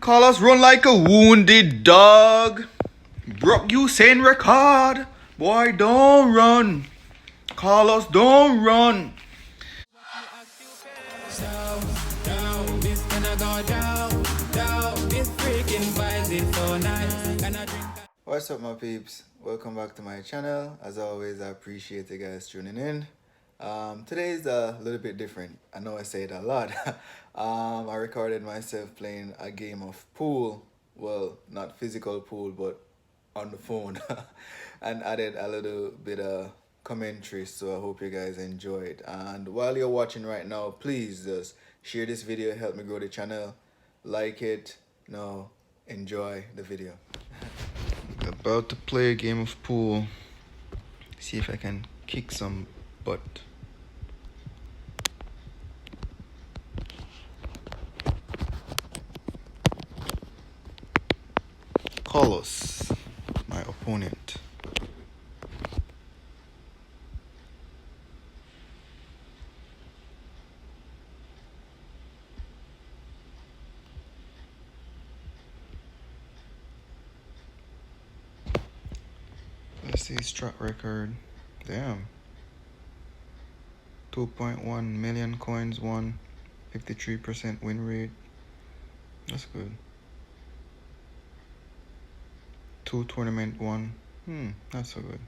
Carlos run like a wounded dog. Broke Usain record. Boy, don't run. Carlos, don't run. What's up, my peeps? Welcome back to my channel. As always, I appreciate you guys tuning in. Today is a little bit different. I know I say it a lot. I recorded myself playing a game of pool. Well, not physical pool, but on the phone. And added a little bit of commentary, so I hope you guys enjoy it. And while you're watching right now, please just share this video, help me grow the channel. Like it. Now, enjoy the video. About to play a game of pool. See if I can kick some butt. Carlos, my opponent. Let's see his track record. Damn. 2.1 million coins won. 53% win rate. That's good. 2 tournament won. Not so good.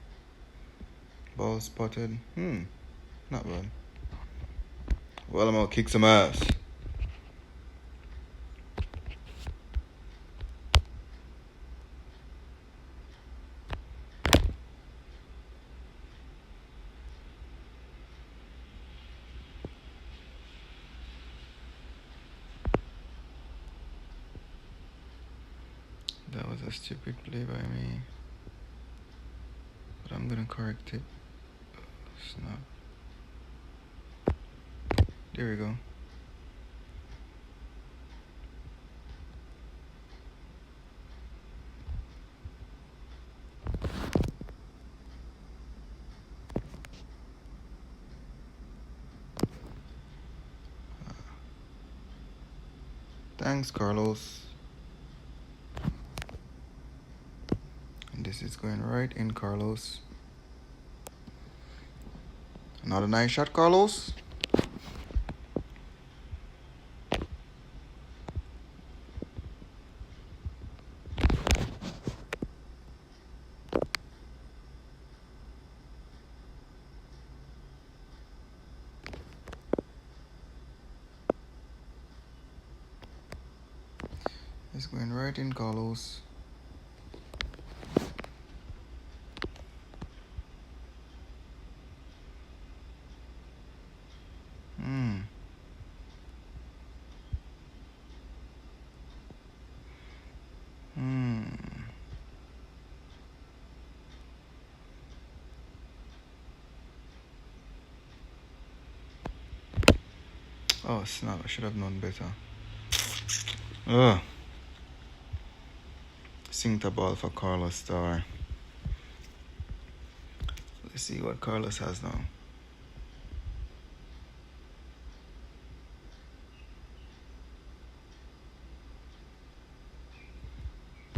Ball spotted. Not bad. Well, I'm gonna kick some ass. That was a stupid play by me, but I'm gonna correct it. It's not. There we go. Thanks, Carlos. And this is going right in, Carlos. Another nice shot, Carlos. It's going right in, Carlos. Oh snap, I should have known better. Ugh. Sink the ball for Carlos Star. Let's see what Carlos has now.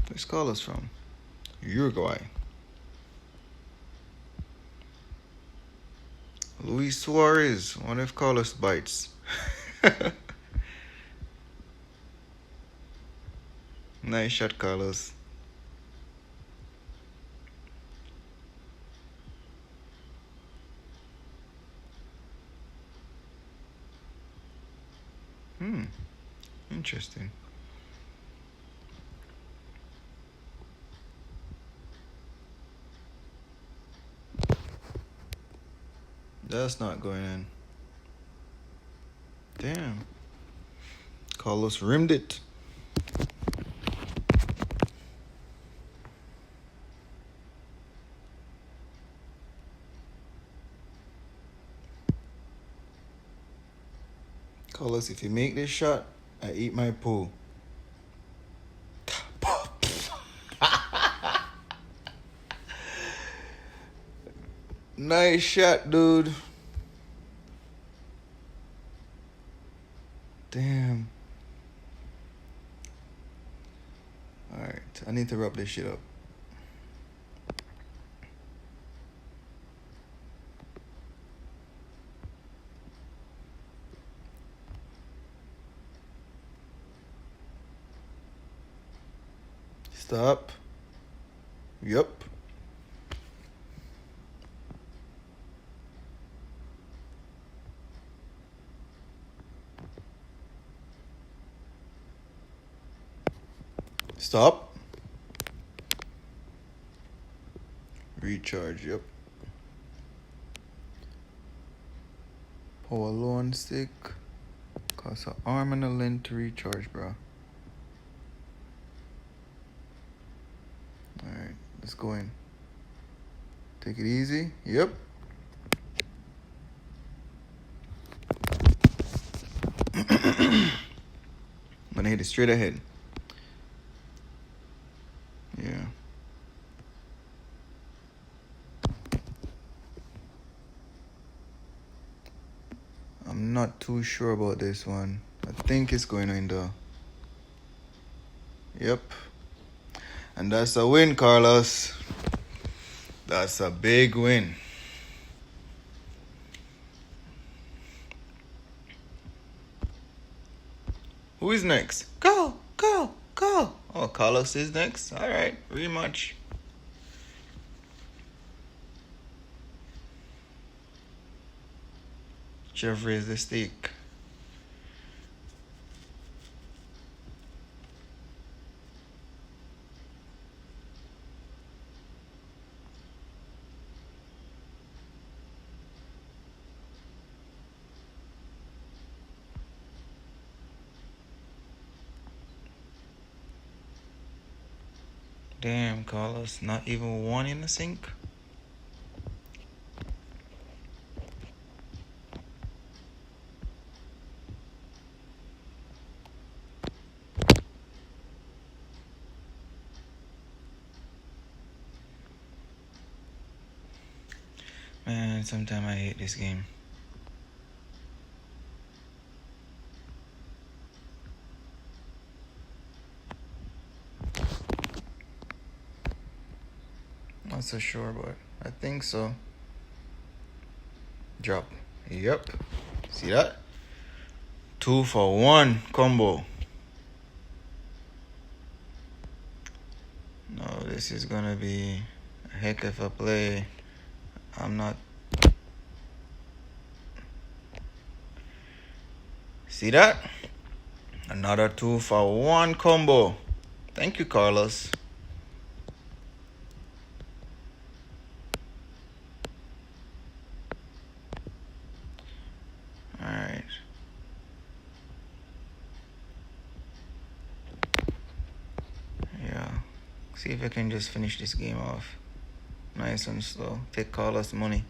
Where's Carlos from? Uruguay. Luis Suarez. Wonder if Carlos bites. Nice shot, Carlos. Interesting. That's not going in. Damn. Carlos rimmed it. Carlos, if you make this shot, I eat my pool. Nice shot, dude. Damn. I need to wrap this shit up. Stop. Yup. Stop. Recharge, yep. Power low on stick. Cost an arm and a length to recharge, bro. Alright, let's go in. Take it easy. Yep. I'm gonna hit it straight ahead. Yeah. I'm not too sure about this one. I think it's going in though. Yep. And that's a win, Carlos. That's a big win. Who is next? Go, go, go. Oh, Carlos is next. All right, rematch. Jeffrey is the stake. Damn, Carlos, not even one in the sink. Man, sometimes I hate this game. Not so sure, but I think so. Drop. Yep. See that? 2 for 1 combo. No, this is gonna be a heck of a play. I'm not. See that? Another 2 for 1 combo. Thank you, Carlos. Alright. Yeah. See if I can just finish this game off. Nice and slow. Take Carlos' money.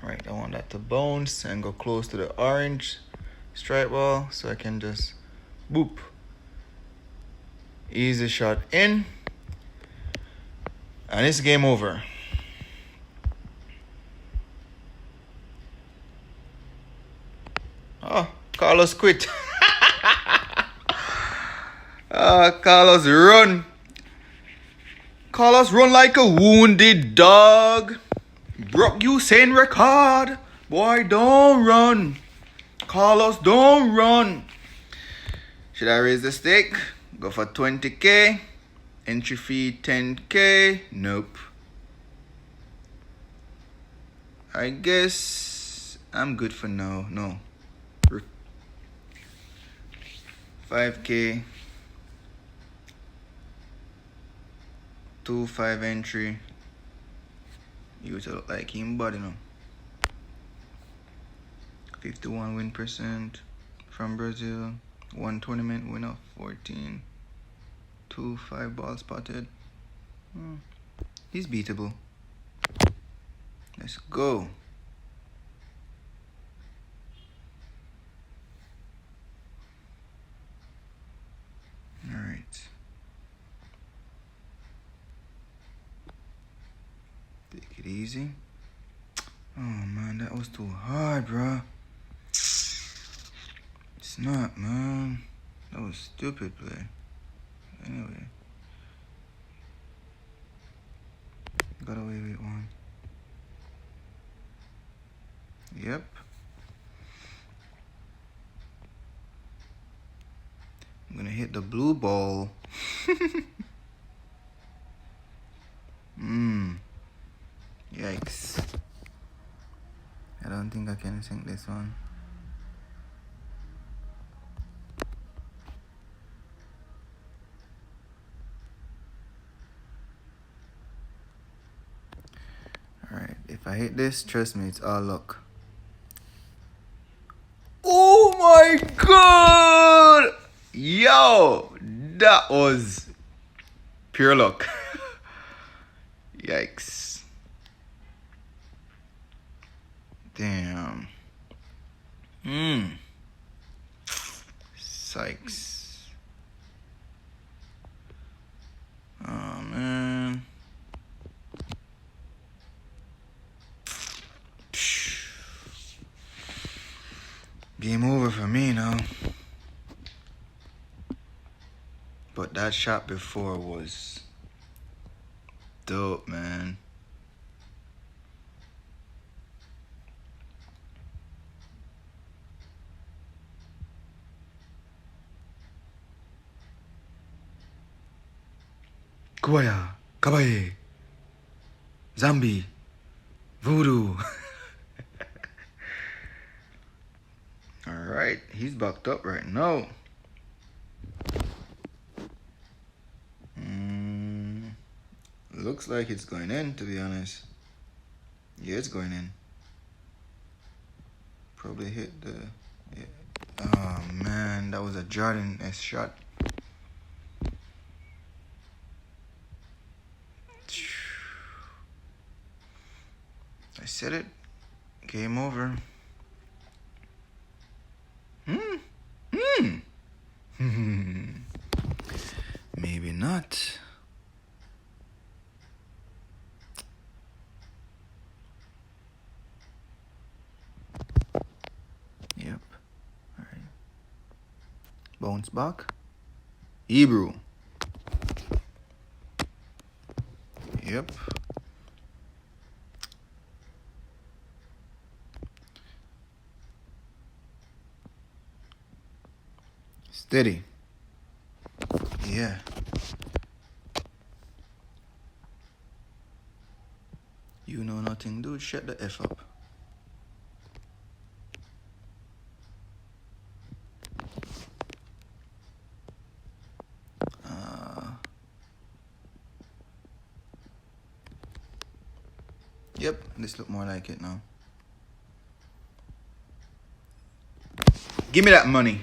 Alright, I want that to bounce and go close to the orange strike ball so I can just boop. Easy shot in. And it's game over. Oh, Carlos quit. Carlos run. Carlos run like a wounded dog. Broke Usain record. Boy, don't run. Carlos, don't run. Should I raise the stake? Go for 20k. Entry fee 10k. Nope. I guess I'm good for now. No. 5k. 2-5 entry. You to look like him body now. 51 win percent from Brazil. 1 tournament winner 14. 2-5 ball spotted. He's beatable. Let's go. Alright. Take it easy. Oh man, that was too hard, bro. It's not, man. That was stupid play. Anyway. Got away with one. Yep. I'm gonna hit the blue ball. Yikes. I don't think I can sink this one. Alright, if I hit this, trust me, it's all luck. Oh my god! Yo! That was pure luck. Yikes. Damn. Sykes. Oh man. Game over for me now. But that shot before was dope, man. Kuwaya, Kabaye, Zambi, Voodoo. Alright, he's backed up right now. Looks like it's going in, to be honest. Yeah, it's going in. Probably hit the... Yeah. Oh man, that was a Jordan-esque shot. I said it. Game over. Maybe not. Yep. All right. Bounce back. Hebrew. Yep. Steady. Yeah. You know nothing, dude. Shut the F up. Yep, this look more like it now. Give me that money.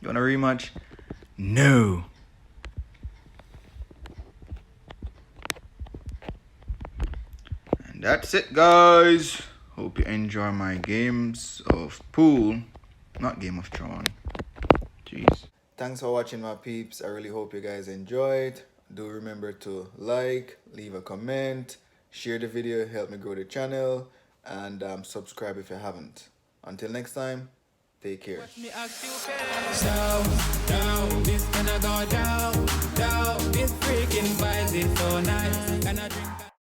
You want a rematch? No. And that's it, guys. Hope you enjoy my games of pool. Not Game of Thrones. Jeez. Thanks for watching, my peeps. I really hope you guys enjoyed. Do remember to like, leave a comment, share the video, help me grow the channel, and subscribe if you haven't. Until next time, take care. This freaking vibes is so nice.